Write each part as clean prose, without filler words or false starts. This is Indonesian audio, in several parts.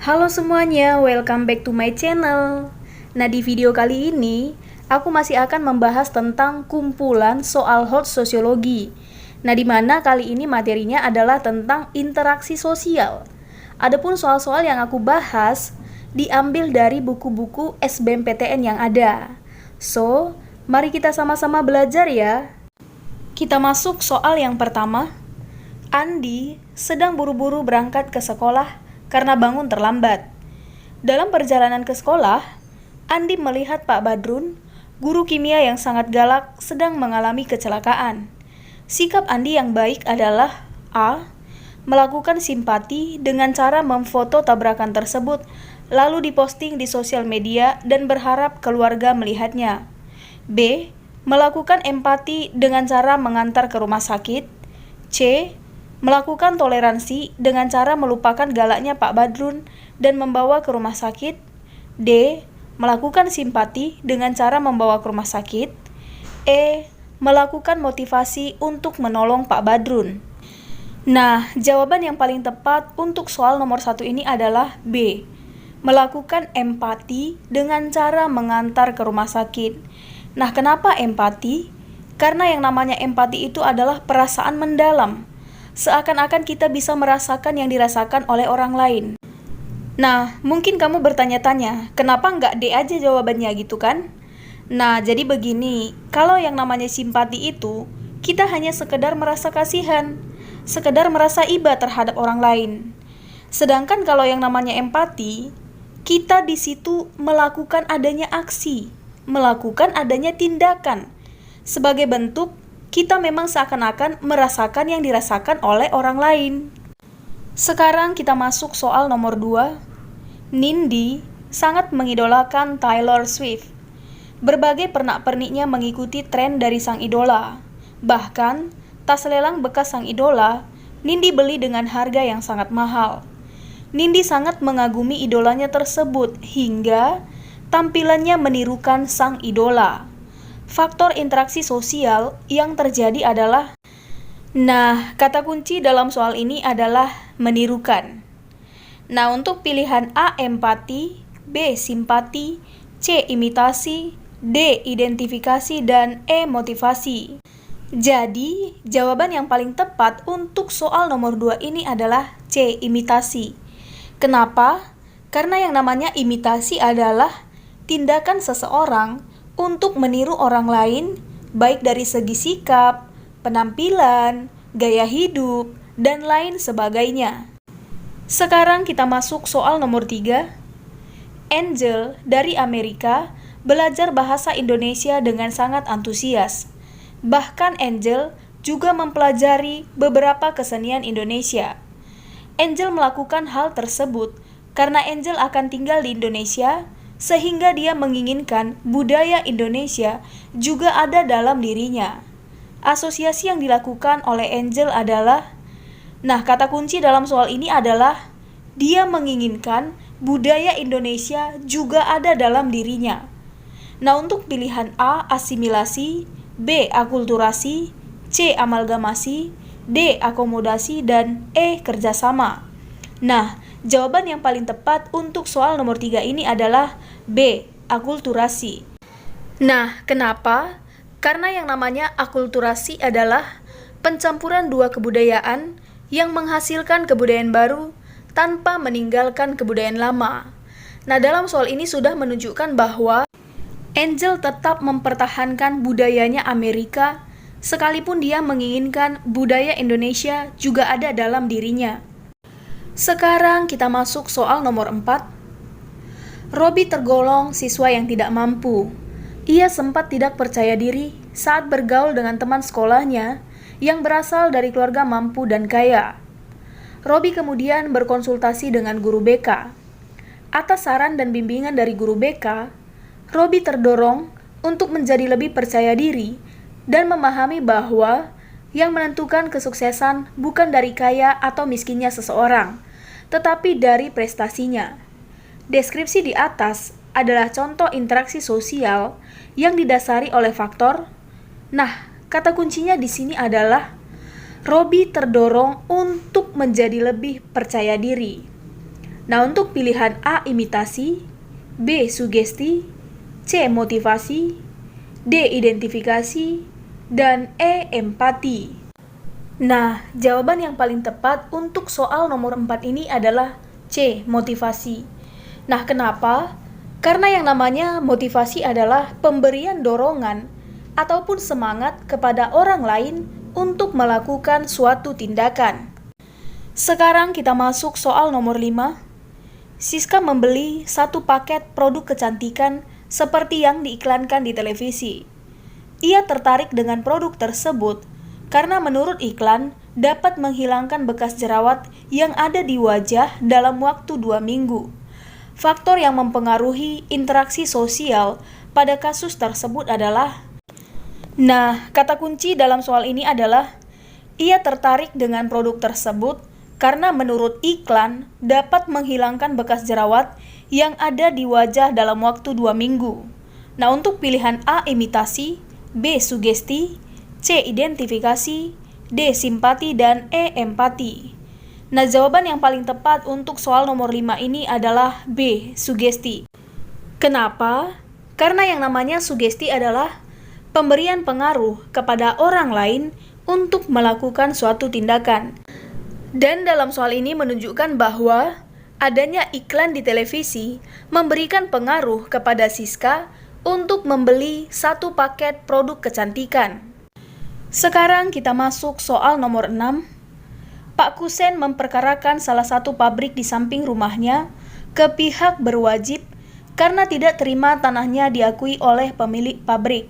Halo semuanya, welcome back to my channel. Nah, di video kali ini, aku masih akan membahas tentang kumpulan soal hot sosiologi. Nah, di mana kali ini materinya adalah tentang interaksi sosial. Adapun soal-soal yang aku bahas, diambil dari buku-buku SBMPTN yang ada. So, mari kita sama-sama belajar ya. Kita masuk soal yang pertama. Andi sedang buru-buru berangkat ke sekolah karena bangun terlambat. Dalam perjalanan ke sekolah, Andi melihat Pak Badrun, guru kimia yang sangat galak, sedang mengalami kecelakaan. Sikap Andi yang baik adalah A. Melakukan simpati dengan cara memfoto tabrakan tersebut, lalu diposting di sosial media dan berharap keluarga melihatnya. B. Melakukan empati dengan cara mengantar ke rumah sakit. C. Melakukan toleransi dengan cara melupakan galaknya Pak Badrun dan membawa ke rumah sakit. D. Melakukan simpati dengan cara membawa ke rumah sakit. E. Melakukan motivasi untuk menolong Pak Badrun. Nah, jawaban yang paling tepat untuk soal nomor 1 ini adalah B. Melakukan empati dengan cara mengantar ke rumah sakit. Nah, kenapa empati? Karena yang namanya empati itu adalah perasaan mendalam. Seakan-akan kita bisa merasakan yang dirasakan oleh orang lain. Nah, mungkin kamu bertanya-tanya, kenapa nggak D aja jawabannya gitu kan? Nah, jadi begini, kalau yang namanya simpati itu, kita hanya sekedar merasa kasihan, sekedar merasa iba terhadap orang lain. Sedangkan kalau yang namanya empati, kita di situ melakukan adanya aksi, melakukan adanya tindakan. Sebagai bentuk, kita memang seakan-akan merasakan yang dirasakan oleh orang lain. Sekarang kita masuk soal nomor 2. Nindi sangat mengidolakan Taylor Swift. Berbagai pernak-perniknya mengikuti tren dari sang idola. Bahkan, tas lelang bekas sang idola, Nindi beli dengan harga yang sangat mahal. Nindi sangat mengagumi idolanya tersebut hingga tampilannya menirukan sang idola. Faktor interaksi sosial yang terjadi adalah, nah, kata kunci dalam soal ini adalah menirukan. Nah, untuk pilihan A empati, B simpati, C imitasi, D identifikasi, dan E motivasi. Jadi, jawaban yang paling tepat untuk soal nomor 2 ini adalah C imitasi. Kenapa? Karena yang namanya imitasi adalah tindakan seseorang untuk meniru orang lain, baik dari segi sikap, penampilan, gaya hidup, dan lain sebagainya. Sekarang kita masuk soal nomor 3. Angel dari Amerika belajar bahasa Indonesia dengan sangat antusias. Bahkan Angel juga mempelajari beberapa kesenian Indonesia. Angel melakukan hal tersebut karena Angel akan tinggal di Indonesia, sehingga dia menginginkan budaya Indonesia juga ada dalam dirinya. Asosiasi yang dilakukan oleh Angel adalah, nah, kata kunci dalam soal ini adalah dia menginginkan budaya Indonesia juga ada dalam dirinya. Nah, untuk pilihan A asimilasi, B akulturasi, C amalgamasi, D akomodasi, dan E kerjasama. Nah, jawaban yang paling tepat untuk soal nomor 3 ini adalah B akulturasi. Nah, kenapa? Karena yang namanya akulturasi adalah pencampuran dua kebudayaan yang menghasilkan kebudayaan baru tanpa meninggalkan kebudayaan lama. Nah, dalam soal ini sudah menunjukkan bahwa Angel tetap mempertahankan budayanya Amerika, sekalipun dia menginginkan budaya Indonesia juga ada dalam dirinya. Sekarang kita masuk soal nomor 4. Robi tergolong siswa yang tidak mampu. Ia sempat tidak percaya diri saat bergaul dengan teman sekolahnya yang berasal dari keluarga mampu dan kaya. Robi kemudian berkonsultasi dengan guru BK. Atas saran dan bimbingan dari guru BK, Robi terdorong untuk menjadi lebih percaya diri dan memahami bahwa yang menentukan kesuksesan bukan dari kaya atau miskinnya seseorang, tetapi dari prestasinya. Deskripsi di atas adalah contoh interaksi sosial yang didasari oleh faktor. Nah, kata kuncinya di sini adalah Robi terdorong untuk menjadi lebih percaya diri. Nah, untuk pilihan A imitasi, B sugesti, C motivasi, D identifikasi, dan E empati. Nah, jawaban yang paling tepat untuk soal nomor 4 ini adalah C motivasi. Nah, kenapa? Karena yang namanya motivasi adalah pemberian dorongan ataupun semangat kepada orang lain untuk melakukan suatu tindakan. Sekarang kita masuk soal nomor 5. Siska membeli satu paket produk kecantikan seperti yang diiklankan di televisi. Ia tertarik dengan produk tersebut karena menurut iklan dapat menghilangkan bekas jerawat yang ada di wajah dalam waktu 2 minggu. Faktor yang mempengaruhi interaksi sosial pada kasus tersebut adalah, nah, kata kunci dalam soal ini adalah ia tertarik dengan produk tersebut karena menurut iklan dapat menghilangkan bekas jerawat yang ada di wajah dalam waktu 2 minggu. Nah, untuk pilihan A imitasi, B sugesti, C identifikasi, D simpati, dan E empati. Nah, jawaban yang paling tepat untuk soal nomor 5 ini adalah B sugesti. Kenapa? Karena yang namanya sugesti adalah pemberian pengaruh kepada orang lain untuk melakukan suatu tindakan. Dan dalam soal ini menunjukkan bahwa adanya iklan di televisi memberikan pengaruh kepada Siska untuk membeli satu paket produk kecantikan. Sekarang kita masuk soal nomor 6. Pak Kusen memperkarakan salah satu pabrik di samping rumahnya ke pihak berwajib karena tidak terima tanahnya diakui oleh pemilik pabrik.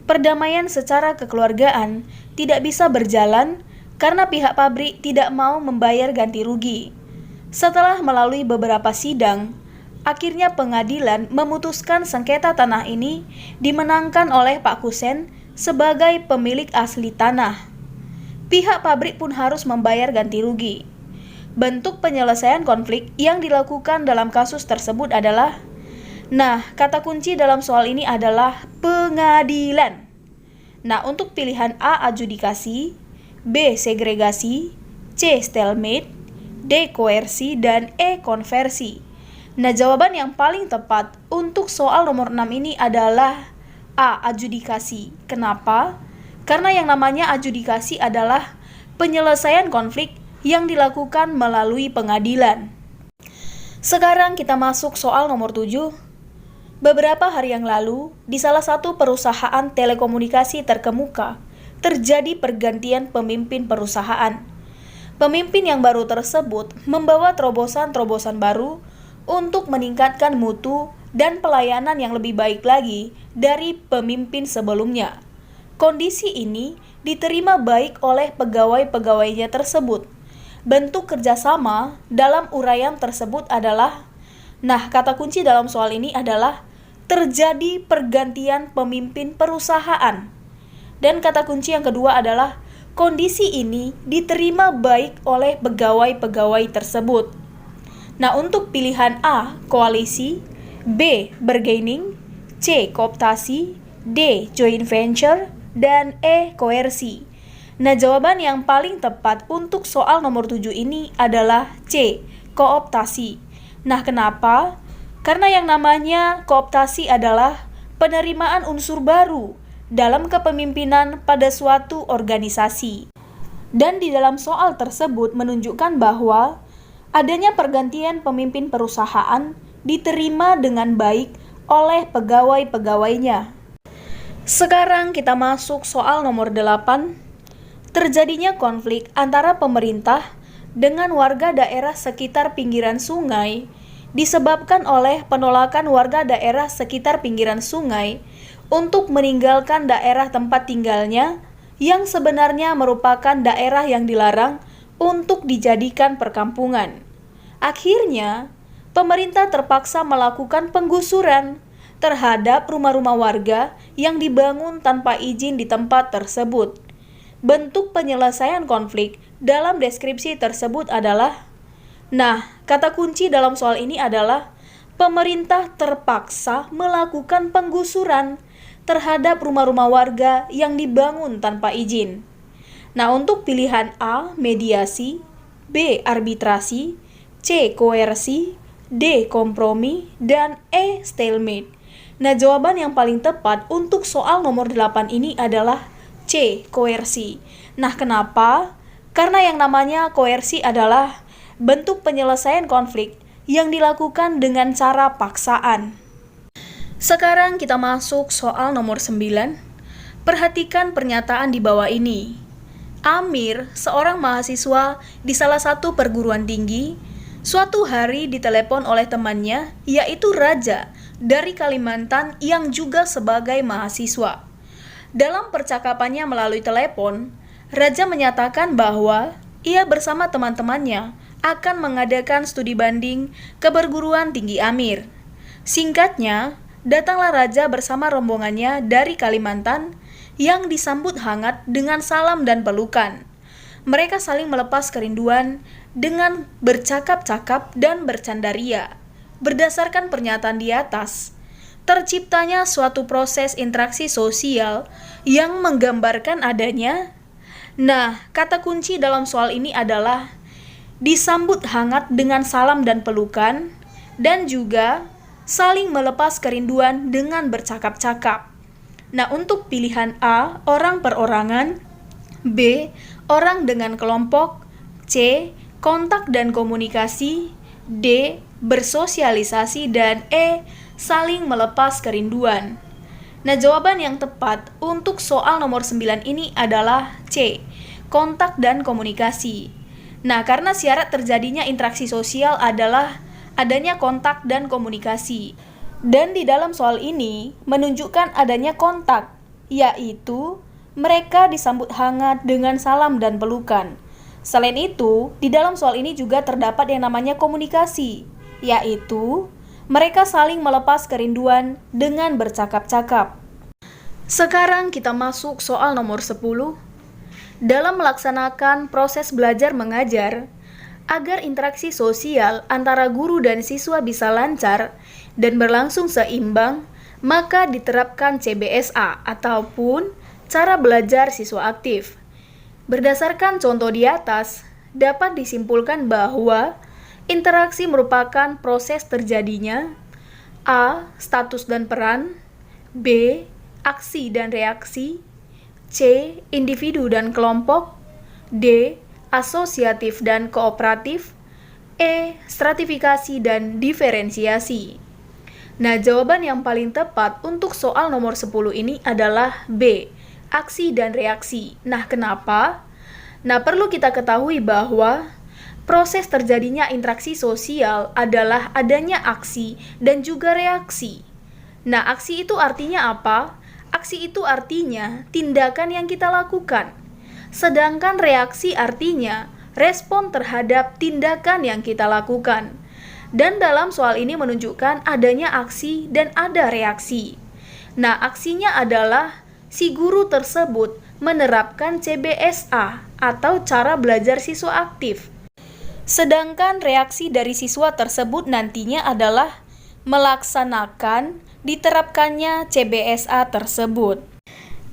Perdamaian secara kekeluargaan tidak bisa berjalan karena pihak pabrik tidak mau membayar ganti rugi. Setelah melalui beberapa sidang, akhirnya pengadilan memutuskan sengketa tanah ini dimenangkan oleh Pak Kusen sebagai pemilik asli tanah. Pihak pabrik pun harus membayar ganti rugi. Bentuk penyelesaian konflik yang dilakukan dalam kasus tersebut adalah, nah, kata kunci dalam soal ini adalah pengadilan. Nah, untuk pilihan A adjudikasi, B segregasi, C stalemate, D koersi, dan E konversi. Nah, jawaban yang paling tepat untuk soal nomor 6 ini adalah A adjudikasi. Kenapa? Karena yang namanya adjudikasi adalah penyelesaian konflik yang dilakukan melalui pengadilan. Sekarang kita masuk soal nomor 7. Beberapa hari yang lalu, di salah satu perusahaan telekomunikasi terkemuka, terjadi pergantian pemimpin perusahaan. Pemimpin yang baru tersebut membawa terobosan-terobosan baru untuk meningkatkan mutu dan pelayanan yang lebih baik lagi dari pemimpin sebelumnya. Kondisi ini diterima baik oleh pegawai-pegawainya tersebut. Bentuk kerjasama dalam uraian tersebut adalah, nah, kata kunci dalam soal ini adalah terjadi pergantian pemimpin perusahaan. Dan kata kunci yang kedua adalah kondisi ini diterima baik oleh pegawai-pegawai tersebut. Nah, untuk pilihan A koalisi, B bargaining, C kooptasi, D joint venture, dan E koersi. Nah, jawaban yang paling tepat untuk soal nomor 7 ini adalah C, kooptasi. Nah, kenapa? Karena yang namanya kooptasi adalah penerimaan unsur baru dalam kepemimpinan pada suatu organisasi. Dan di dalam soal tersebut menunjukkan bahwa adanya pergantian pemimpin perusahaan diterima dengan baik oleh pegawai-pegawainya. Sekarang kita masuk soal nomor 8. Terjadinya konflik antara pemerintah dengan warga daerah sekitar pinggiran sungai disebabkan oleh penolakan warga daerah sekitar pinggiran sungai untuk meninggalkan daerah tempat tinggalnya yang sebenarnya merupakan daerah yang dilarang untuk dijadikan perkampungan. Akhirnya, pemerintah terpaksa melakukan penggusuran terhadap rumah-rumah warga yang dibangun tanpa izin di tempat tersebut. Bentuk penyelesaian konflik dalam deskripsi tersebut adalah, nah, kata kunci dalam soal ini adalah pemerintah terpaksa melakukan penggusuran terhadap rumah-rumah warga yang dibangun tanpa izin. Nah, untuk pilihan A mediasi, B arbitrasi, C. Koersi, D. Kompromi, dan E. Stalemate. Nah, jawaban yang paling tepat untuk soal nomor 8 ini adalah C. Koersi. Nah, kenapa? Karena yang namanya koersi adalah bentuk penyelesaian konflik yang dilakukan dengan cara paksaan. Sekarang kita masuk soal nomor 9. Perhatikan pernyataan di bawah ini. Amir, seorang mahasiswa di salah satu perguruan tinggi, suatu hari ditelepon oleh temannya, yaitu Raja dari Kalimantan yang juga sebagai mahasiswa. Dalam percakapannya melalui telepon, Raja menyatakan bahwa ia bersama teman-temannya akan mengadakan studi banding ke perguruan tinggi Amir. Singkatnya, datanglah Raja bersama rombongannya dari Kalimantan yang disambut hangat dengan salam dan pelukan. Mereka saling melepas kerinduan dengan bercakap-cakap dan bercandaria. Berdasarkan pernyataan di atas, terciptanya suatu proses interaksi sosial yang menggambarkan adanya. Nah, kata kunci dalam soal ini adalah disambut hangat dengan salam dan pelukan, dan juga saling melepas kerinduan dengan bercakap-cakap. Nah, untuk pilihan A, orang perorangan, B, orang dengan kelompok, C, kontak dan komunikasi, D, bersosialisasi, dan E, saling melepas kerinduan. Nah, jawaban yang tepat untuk soal nomor 9 ini adalah C, kontak dan komunikasi. Nah, karena syarat terjadinya interaksi sosial adalah adanya kontak dan komunikasi. Dan di dalam soal ini menunjukkan adanya kontak, yaitu mereka disambut hangat dengan salam dan pelukan. Selain itu, di dalam soal ini juga terdapat yang namanya komunikasi, yaitu mereka saling melepas kerinduan dengan bercakap-cakap. Sekarang kita masuk soal nomor 10. Dalam melaksanakan proses belajar mengajar, agar interaksi sosial antara guru dan siswa bisa lancar dan berlangsung seimbang, maka diterapkan CBSA ataupun cara belajar siswa aktif. Berdasarkan contoh di atas, dapat disimpulkan bahwa interaksi merupakan proses terjadinya A. Status dan peran, B. Aksi dan reaksi, C. Individu dan kelompok, D. Asosiatif dan kooperatif, E. Stratifikasi dan diferensiasi. Nah, jawaban yang paling tepat untuk soal nomor 10 ini adalah B. Aksi dan reaksi. Nah, kenapa? Nah, perlu kita ketahui bahwa proses terjadinya interaksi sosial adalah adanya aksi dan juga reaksi. Nah, aksi itu artinya apa? Aksi itu artinya tindakan yang kita lakukan. Sedangkan reaksi artinya respon terhadap tindakan yang kita lakukan. Dan dalam soal ini menunjukkan adanya aksi dan ada reaksi. Nah, aksinya adalah si guru tersebut menerapkan CBSA atau cara belajar siswa aktif. Sedangkan reaksi dari siswa tersebut nantinya adalah melaksanakan diterapkannya CBSA tersebut.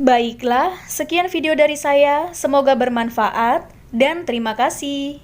Baiklah, sekian video dari saya, semoga bermanfaat dan terima kasih.